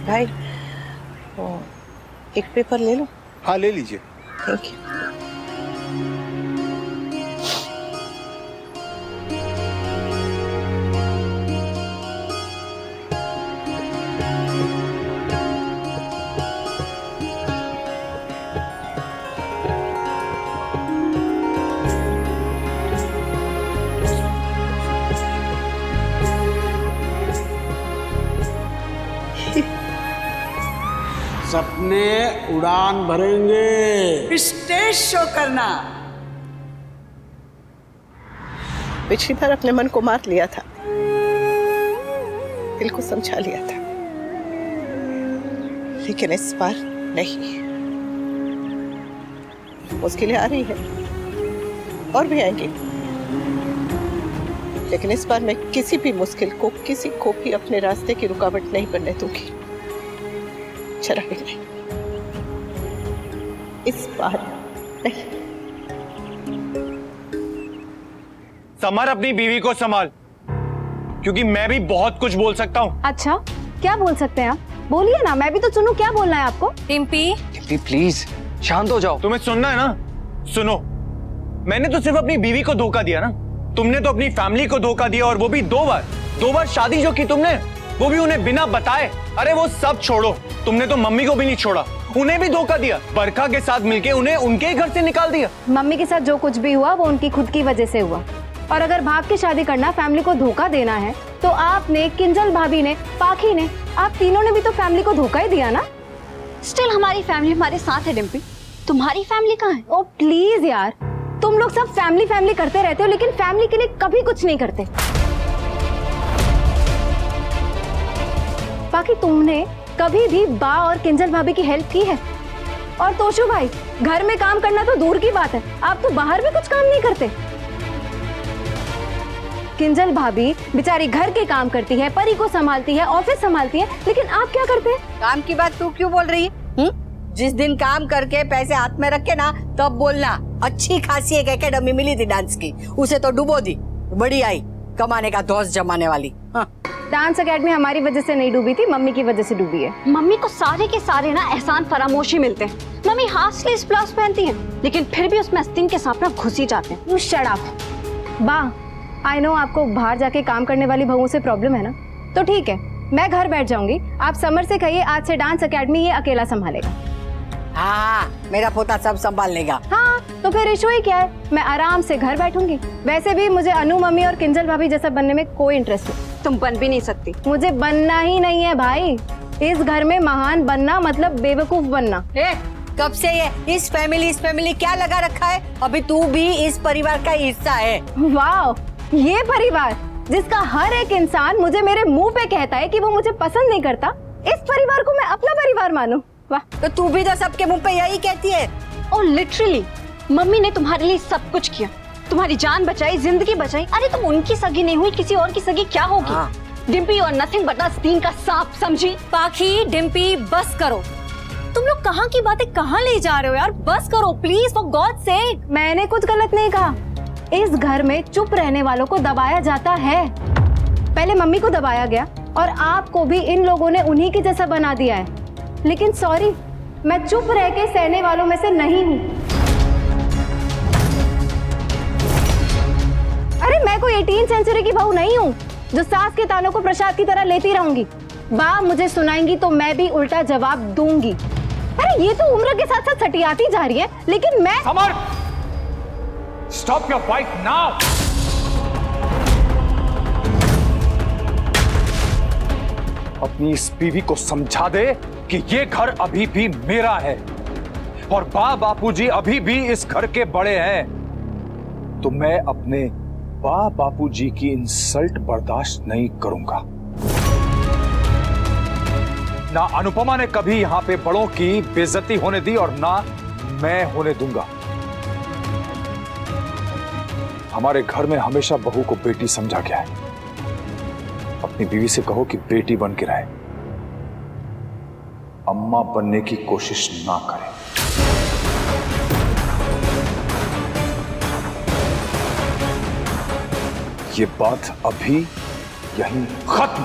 भाई वो एक पेपर ले लो। हाँ ले लीजिए। Thank you. सपने उड़ान भरेंगे। स्टेज शो करना। पिछली बार अपने मन को मार लिया था, दिल को समझा लिया था, लेकिन इस बार नहीं। मुश्किलें आ रही है और भी आएंगी, लेकिन इस बार मैं किसी भी मुश्किल को, किसी को भी अपने रास्ते की रुकावट नहीं बनने दूंगी। जरा भी नहीं, इस बार नहीं। समर, अपनी बीवी को संभाल, क्योंकि मैं भी बहुत कुछ बोल सकता हूँ। अच्छा, क्या बोल सकते हैं आप? बोलिए ना, मैं भी तो सुनूं। क्या बोलना है आपको? टिम्पी प्लीज शांत हो जाओ। तुम्हें सुनना है ना, सुनो। मैंने तो सिर्फ अपनी बीवी को धोखा दिया ना, तुमने तो अपनी फैमिली को धोखा दिया, और वो भी 2 बार। 2 बार शादी जो की तुमने, वो भी उन्हें बिना बताए। अरे वो सब छोड़ो, तुमने तो मम्मी को भी नहीं छोड़ा, उन्हें भी धोखा दिया। बरखा के साथ मिलके उन्हें उनके ही घर से निकाल दिया। मम्मी के साथ जो कुछ भी हुआ वो उनकी खुद की वजह से हुआ, और अगर भाग के शादी करना, फैमिली को धोखा देना है, तो आपने, किंजल भाभी ने, पाखी ने, आप तीनों ने भी तो फैमिली को धोखा ही दिया ना। स्टिल हमारी फैमिली हमारे साथ है डिम्पी, तुम्हारी फैमिली कहाँ है? ओ प्लीज यार, तुम लोग सब फैमिली फैमिली करते रहते हो, लेकिन फैमिली के लिए कभी कुछ नहीं करते। बाकी तुमने कभी भी बा और किंजल भाभी की हेल्प की है? और तोशु भाई, घर में काम करना तो दूर की बात है, आप तो बाहर भी कुछ काम नहीं करते। किंजल भाभी बेचारी घर के काम करती है, परी को संभालती है, ऑफिस संभालती है, लेकिन आप क्या करते हैं? काम की बात तू क्यों बोल रही है? जिस दिन काम करके पैसे हाथ में रखे ना, तब बोलना। अच्छी खासी एक एकेडमी मिली थी डांस की, उसे तो डुबो दी। बड़ी आई कमाने का दोस्त जमाने वाली। हाँ। डांस एकेडमी हमारी वजह से नहीं डूबी थी, मम्मी की वजह से डूबी है। मम्मी को सारे के सारे ना एहसान फरामोशी मिलते हैं। मम्मी हाफ स्लीव्स ब्लाउज पहनती हैं, लेकिन फिर भी उसमें आस्तीन के सांप ना घुस ही जाते हैं। You shut up. बा, आई नो आपको बाहर जाके काम करने वाली बहुओं से प्रॉब्लम है ना, तो ठीक है, मैं घर बैठ जाऊंगी। आप समर से कहिए आज से डांस एकेडमी ये अकेला संभालेगा। हाँ, मेरा पोता सब संभाल लेगा। हाँ, तो फिर इशू ही क्या है, मैं आराम से घर बैठूंगी। वैसे भी मुझे अनु मम्मी और किंजल भाभी जैसा बनने में कोई इंटरेस्ट नहीं। तुम बन भी नहीं सकती। मुझे बनना ही नहीं है भाई। इस घर में महान बनना मतलब बेवकूफ बनना। कब से ये इस फैमिली क्या लगा रखा है? अभी तू भी इस परिवार का हिस्सा है। वाह, ये परिवार जिसका हर एक इंसान मुझे मेरे मुंह पे कहता है कि वो मुझे पसंद नहीं करता, इस परिवार को मैं अपना परिवार मानूं। वाह। तो तू भी तो सबके मुंह पे यही कहती है। और लिटरली मम्मी ने तुम्हारे लिए सब कुछ किया, तुम्हारी जान बचाई, जिंदगी बचाई। अरे तुम उनकी सगी नहीं हुई, किसी और की सगी क्या होगी? हाँ। डिम्पी और नथिंग बट आस्तीन का सांप, समझी? पाखी, डिम्पी, बस करो। तुम लोग कहाँ की बातें कहाँ ले जा रहे हो यार? बस करो प्लीज, फॉर गॉड सेक। मैंने कुछ गलत नहीं कहा। इस घर में चुप रहने वालों को दबाया जाता है। पहले मम्मी को दबाया गया, और आपको भी इन लोगों ने उन्हीं के जैसा बना दिया है। लेकिन सॉरी, मैं चुप रह के सहने वालों में से नहीं हूँ। अरे मैं कोई 18वीं सेंचुरी की बहू नहीं हूँ जो सास के तानों को प्रसाद की तरह लेती रहूंगी। बा मुझे सुनाएंगी तो मैं भी उल्टा जवाब दूंगी। अरे ये तो उम्र के साथ साथ सटियाती जा रही है, लेकिन मैं। Summer, stop your fight now. अपनी इस बीवी को समझा दे कि ये घर अभी भी मेरा है, और बापूजी अभी भी इस घर के बड़े हैं। तो मैं अपने बापूजी की इंसल्ट बर्दाश्त नहीं करूंगा। ना अनुपमा ने कभी यहां पे बड़ों की बेइज्जती होने दी, और ना मैं होने दूंगा। हमारे घर में हमेशा बहू को बेटी समझा गया है। अपनी बीवी से कहो कि बेटी बन के रहे, अम्मा बनने की कोशिश ना करे। ये बात अभी यहीं खत्म।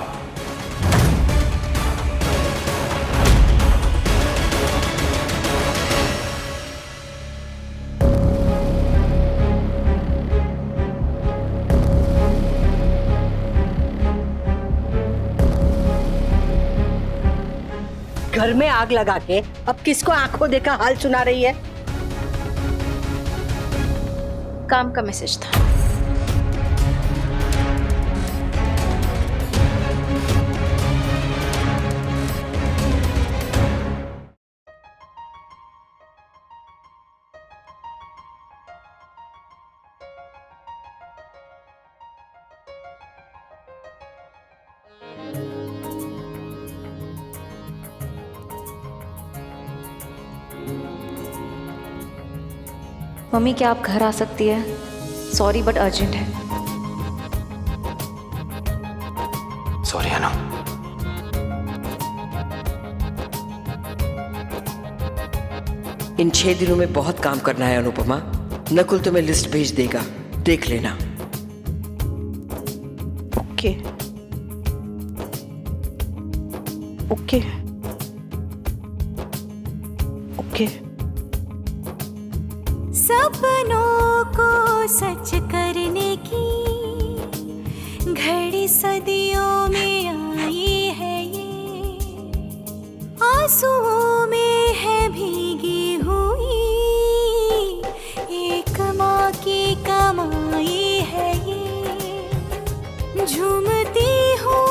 घर में आग लगा के अब किसको आंखों देखा हाल सुना रही है? काम का मैसेज था। मम्मी क्या आप घर आ सकती है? सॉरी बट अर्जेंट है। सॉरी अनु। इन 6 दिनों में बहुत काम करना है अनुपमा। नकुल तुम्हें लिस्ट भेज देगा, देख लेना। Okay okay okay. सपनों को सच करने की घड़ी सदियों में आई है ये, आंसुओं में है भीगी हुई, एक माँ की कमाई है ये। झूमती हूँ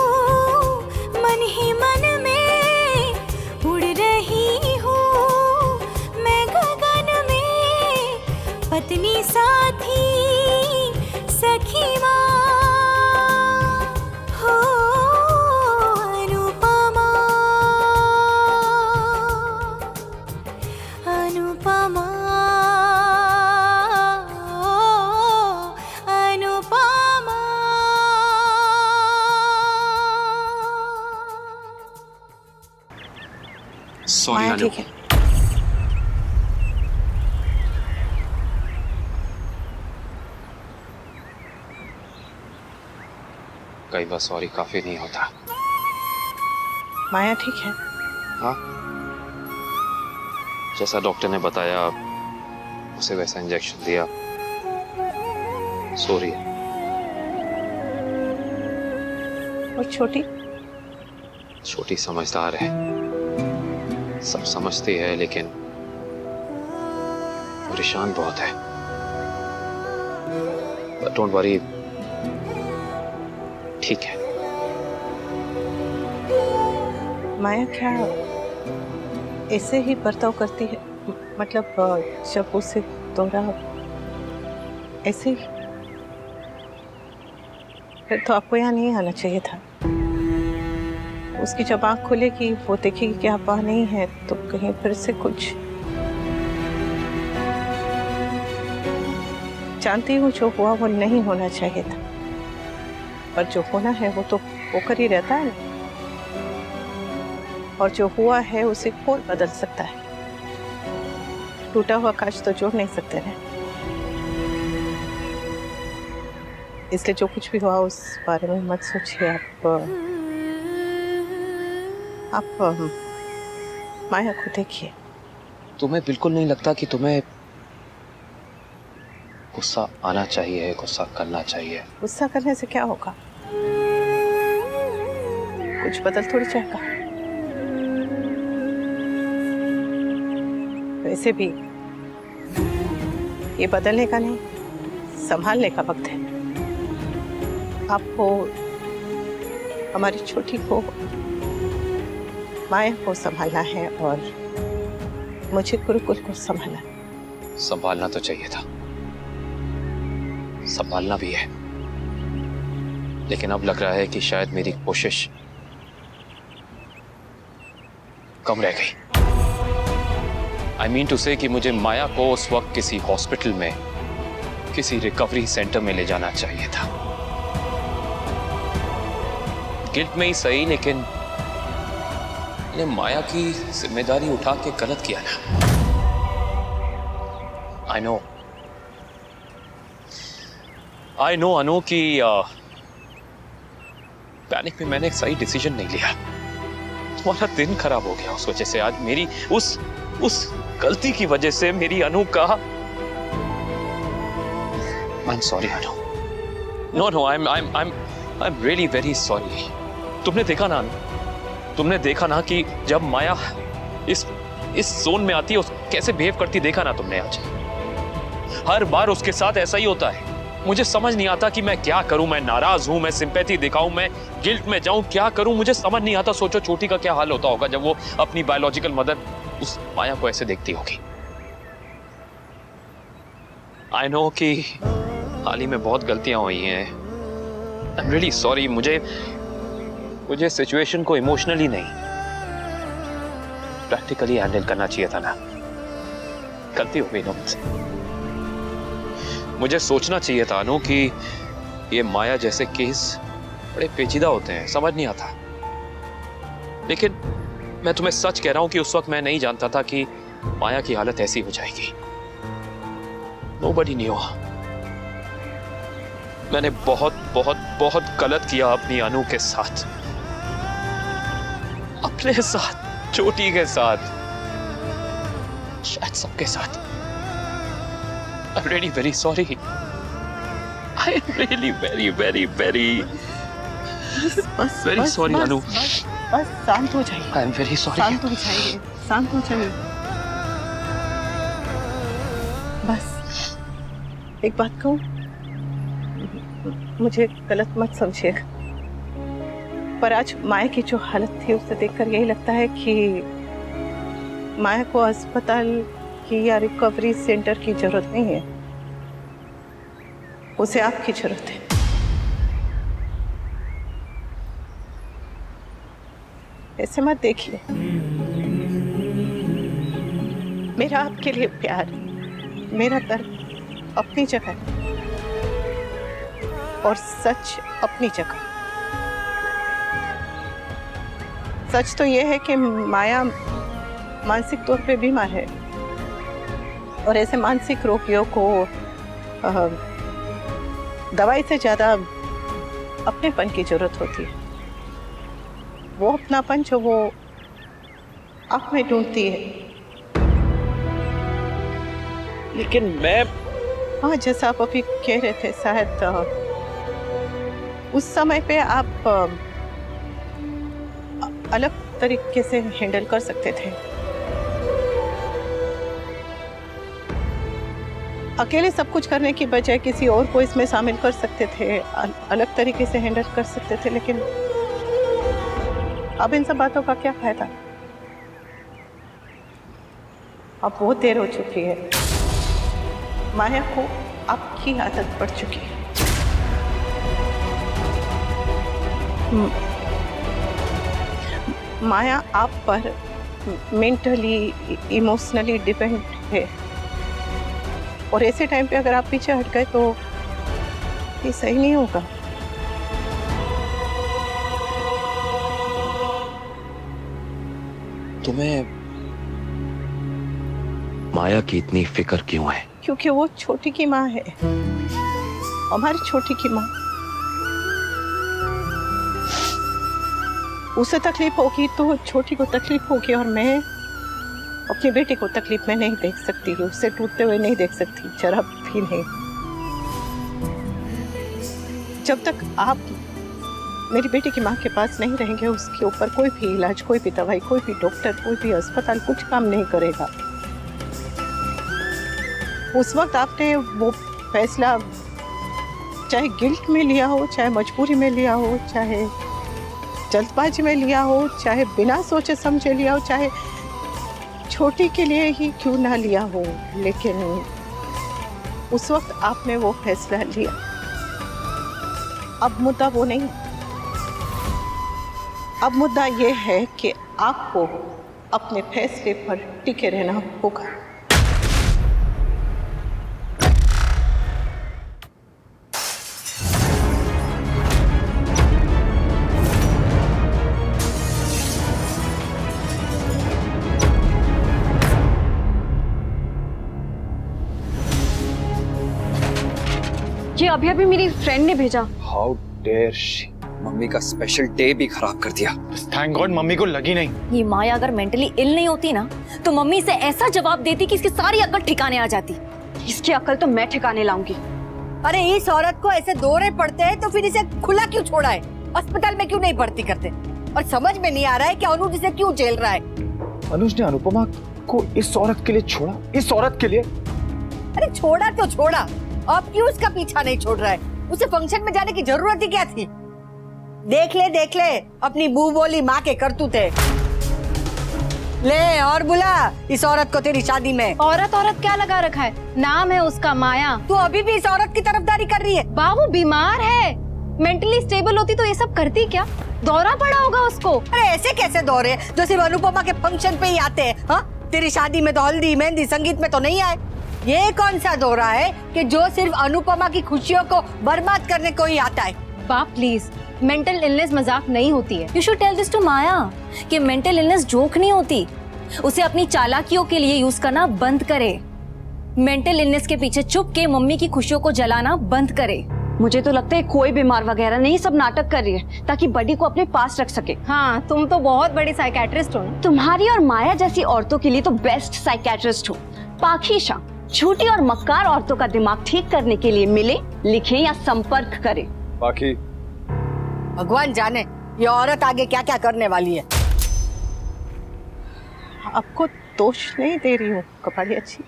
मन ही मन में, उड़ रही हूँ मैं गगन में, पत्नी साथी सखी माँ हो अनुपमा, अनुपमा, अनुपमा। सॉरी माया अनु। ठीक है। कई बार सॉरी काफी नहीं होता। माया ठीक है। हाँ, जैसा डॉक्टर ने बताया उसे वैसा इंजेक्शन दिया। सॉरी। और छोटी छोटी समझदार है, सब समझती है, लेकिन परेशान बहुत है। But don't worry, ठीक है। माया क्या ऐसे ही बर्ताव करती है? मतलब जब उसे दौरा ऐसे ही? फिर तो आपको यहाँ नहीं आना चाहिए था। उसकी जब आँख खुलेगी वो देखेगी कि आप वहाँ नहीं है तो कहीं फिर से कुछ। जानती हूँ जो हुआ वो नहीं होना चाहिए था, पर जो होना है वो तो होकर ही रहता है ना। और जो हुआ है उसे कौन बदल सकता है? टूटा हुआ कांच तो जोड़ नहीं सकते ना। इसलिए जो कुछ भी हुआ उस बारे में मत सोचिए। आप माया को देखिए। तुम्हें बिल्कुल नहीं लगता कि तुम्हें गुस्सा आना चाहिए, गुस्सा करना चाहिए? गुस्सा करने से क्या होगा? कुछ बदल थोड़ी जाएगा। वैसे भी ये बदलने का नहीं, संभालने का वक्त है। आपको हमारी छोटी को, माया को संभालना है और मुझे गुरुकुल को संभालना। संभालना तो चाहिए था, संभालना भी है, लेकिन अब लग रहा है कि शायद मेरी कोशिश कम रह गई। I mean to say कि मुझे माया को उस वक्त किसी हॉस्पिटल में, किसी रिकवरी सेंटर में ले जाना चाहिए था। गिल्ट में ही सही, लेकिन माया की जिम्मेदारी उठा के गलत किया ना। I know अनु कि पैनिक में मैंने एक सही डिसीजन नहीं लिया। तुम्हारा दिन खराब हो गया उस वजह से। आज मेरी उस गलती की वजह से मेरी अनु का। I'm sorry Anu. No, I'm really very sorry। तुमने देखा ना अनु, तुमने देखा ना कि जब माया इस जोन में आती है कैसे बिहेव करती, देखा ना तुमने आज। हर बार उसके साथ ऐसा ही होता है। मुझे समझ नहीं आता कि मैं क्या करूं। मैं नाराज हूं, मैं सिंपैथी दिखाऊं, मैं गिल्ट में जाऊं, क्या करूं मुझे समझ नहीं आता। सोचो छोटी का क्या हाल होता होगा जब वो अपनी बायोलॉजिकल मदर उस माया को ऐसे देखती होगी। आई नो कि हाल ही में बहुत गलतियां हुई हैं। I am really sorry. मुझे सिचुएशन को इमोशनली नहीं, प्रैक्टिकली हैंडल करना चाहिए था ना। गलती हो गई ना मुझसे। मुझे सोचना चाहिए था अनु कि ये माया जैसे केस बड़े पेचीदा होते हैं, समझ नहीं आता। लेकिन मैं तुम्हें सच कह रहा हूं कि उस वक्त मैं नहीं जानता था कि माया की हालत ऐसी हो जाएगी। Nobody knew। मैंने बहुत बहुत बहुत गलत किया अपनी अनु के साथ, अपने साथ, छोटी के साथ, शायद सबके साथ। I'm really very sorry। I'm really very very very very sorry अनु। बस शांत हो जाइए। I am very sorry। शांत हो जाइए, शांत हो जाइए। बस एक बात कहूँ, मुझे गलत मत समझिएगा, पर आज माया की जो हालत थी उसे देखकर यही लगता है कि माया को अस्पताल की या रिकवरी सेंटर की जरूरत नहीं है, उसे आपकी जरूरत है। ऐसे मत देखिए। मेरा आपके लिए प्यार, मेरा दर्द अपनी जगह और सच अपनी जगह। सच तो यह है कि माया मानसिक तौर पे बीमार है और ऐसे मानसिक रोगियों को दवाई से ज्यादा अपनेपन की जरूरत होती है। वो अपनापन जो वो आप में ढूंढती है। लेकिन मैं, हाँ, जैसा आप अभी कह रहे थे, शायद उस समय पे आप अलग तरीके से हैंडल कर सकते थे। अकेले सब कुछ करने की बजाय किसी और को इसमें शामिल कर सकते थे, अलग तरीके से हैंडल कर सकते थे। लेकिन अब इन सब बातों का क्या फायदा? अब बहुत देर हो चुकी है। माया को आपकी आदत पड़ चुकी है। माया आप पर मेंटली, इमोशनली डिपेंड है और ऐसे टाइम पे अगर आप पीछे हट गए तो ये सही नहीं होगा। तुम्हें माया की इतनी फिक्र क्यों है? क्योंकि वो छोटी की माँ है, हमारी छोटी की माँ। उसे तकलीफ होगी तो छोटी को तकलीफ होगी और मैं अपनी बेटी को तकलीफ में नहीं देख सकती, उसे टूटते हुए नहीं देख सकती, जरा भी नहीं। जब तक आप मेरी बेटी की माँ के पास नहीं रहेंगे, उसके ऊपर कोई भी इलाज, कोई भी दवाई, कोई भी डॉक्टर, कोई भी अस्पताल कुछ काम नहीं करेगा। उस वक्त आपने वो फैसला चाहे गिल्ट में लिया हो, चाहे मजबूरी में लिया हो, चाहे जल्दबाजी में लिया हो, चाहे बिना सोचे समझे लिया हो, चाहे छोटी के लिए ही क्यों ना लिया हो, लेकिन उस वक्त आपने वो फैसला लिया। अब मुद्दा वो नहीं, अब मुद्दा ये है कि आपको अपने फैसले पर टिके रहना होगा। ये अभी अभी मेरी फ्रेंड ने भेजा। हाउ डेयर शी, मम्मी का स्पेशल डे भी खराब कर दिया। थैंक गॉड मम्मी को लगी नहीं। ये माया अगर मेंटली इल नहीं होती ना तो मम्मी से ऐसा जवाब देती कि इसकी सारी अकल ठिकाने आ जाती। इसकी अकल तो मैं ठिकाने लाऊंगी। अरे इस औरत को ऐसे दौरे पड़ते हैं तो फिर इसे खुला क्यों छोड़ा है? अस्पताल में क्यों नहीं भर्ती करते? और समझ में नहीं आ रहा है कि अनुज इसे क्यों झेल रहा है। अनुज ने अनुपमा को इस औरत के लिए छोड़ा, इस औरत के लिए। अरे छोड़ा तो छोड़ा, अब क्यों उसका पीछा नहीं छोड़ रहा है? उसे फंक्शन में जाने की जरूरत ही क्या थी? देख ले अपनी बू बोली माँ के करतूते। ले और बुला इस औरत को तेरी शादी में। औरत क्या लगा रखा है? नाम है उसका माया। तू अभी भी इस औरत की तरफदारी कर रही है। बाबू बीमार है, मेंटली स्टेबल होती तो ये सब करती क्या? दौरा पड़ा होगा उसको। अरे ऐसे कैसे दौरे जो सिर्फ अनुपमा के फंक्शन पे ही आते हैं? हाँ, तेरी शादी में तो हल्दी मेहंदी संगीत में तो नहीं आए। ये कौन सा दौरा है कि जो सिर्फ अनुपमा की खुशियों को बर्बाद करने को ही आता है? बाप प्लीज, मेंटल इलनेस मजाक नहीं होती है। You should tell this to Maya कि मेंटल इलनेस जोक नहीं होती। उसे अपनी चालाकियों के लिए यूज करना बंद करे। मेंटल इलनेस के पीछे छुप के मम्मी की खुशियों को जलाना बंद करे। मुझे तो लगता है कोई बीमार वगैरह नहीं, सब नाटक कर रही है ताकि बडी को अपने पास रख सके। हाँ, तुम तो बहुत बड़ी साइकेट्रिस्ट हो। तुम्हारी और माया जैसी औरतों के लिए तो बेस्ट साइकेट्रिस्ट हूँ। पाखीशा, झूठी और मक्कार औरतों का दिमाग ठीक करने के लिए मिले, लिखें या संपर्क करें। बाकी भगवान जाने ये औरत आगे क्या क्या करने वाली है। आपको दोष नहीं दे रही हूँ कपाड़ी अच्छी,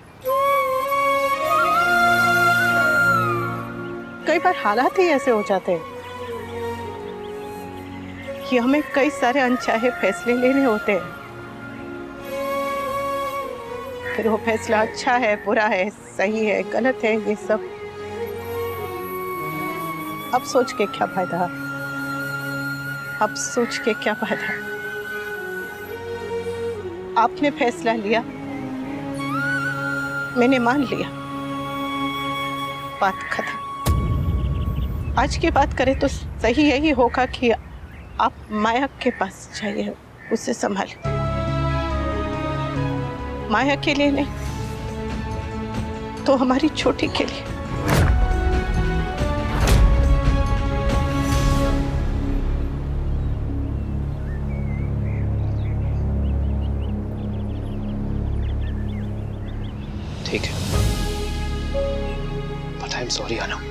कई बार हालात ही ऐसे हो जाते हैं कि हमें कई सारे अनचाहे फैसले लेने होते हैं। फिर वो फैसला अच्छा है, बुरा है, सही है, गलत है, ये सब अब सोच के क्या फायदा? अब सोच के क्या फायदा? आपने फैसला लिया, मैंने मान लिया, बात खत्म। आज की बात करें तो सही यही होगा कि आप माया के पास जाइए, उसे संभालें। माया के लिए नहीं तो हमारी छोटी के लिए। ठीक है, but I am sorry Anu, I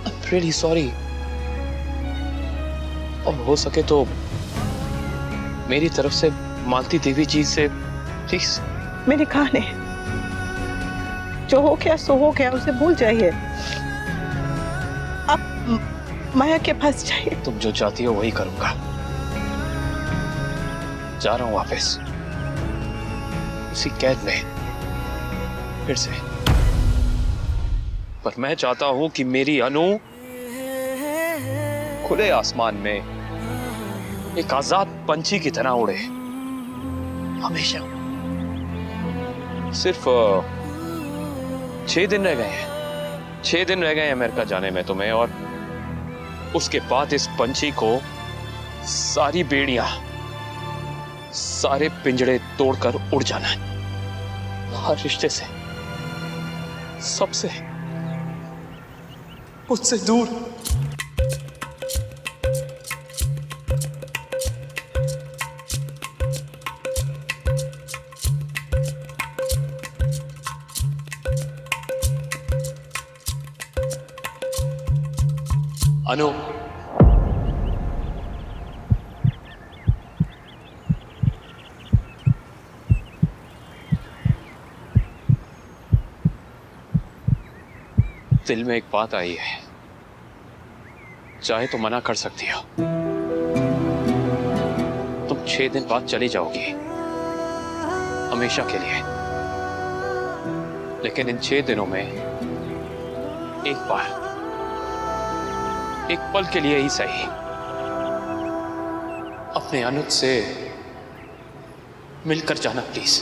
am really sorry. और हो सके तो मेरी तरफ से मालती देवी जी से प्लीज। मैंने कहा नहीं, जो हो गया सो हो गया, उसे भूल जाइए। आप माया के पास जाइए। तुम जो चाहती हो वही करूंगा। जा रहा हूं वापस उसी कैद में फिर से, पर मैं चाहता हूं कि मेरी अनु खुले आसमान में एक आजाद पंछी की तरह उड़े हमेशा। सिर्फ 6 दिन रह गए हैं, 6 दिन रह गए हैं अमेरिका जाने में तुम्हें, और उसके बाद इस पंछी को सारी बेड़ियां, सारे पिंजड़े तोड़कर उड़ जाना है, हर रिश्ते से, सबसे, उससे दूर। अनु, दिल में एक बात आई है, चाहे तो मना कर सकती हो। तुम 6 दिन बाद चली जाओगी हमेशा के लिए, लेकिन इन 6 दिनों में एक बार, एक पल के लिए ही सही, अपने अनुज से मिलकर जाना प्लीज।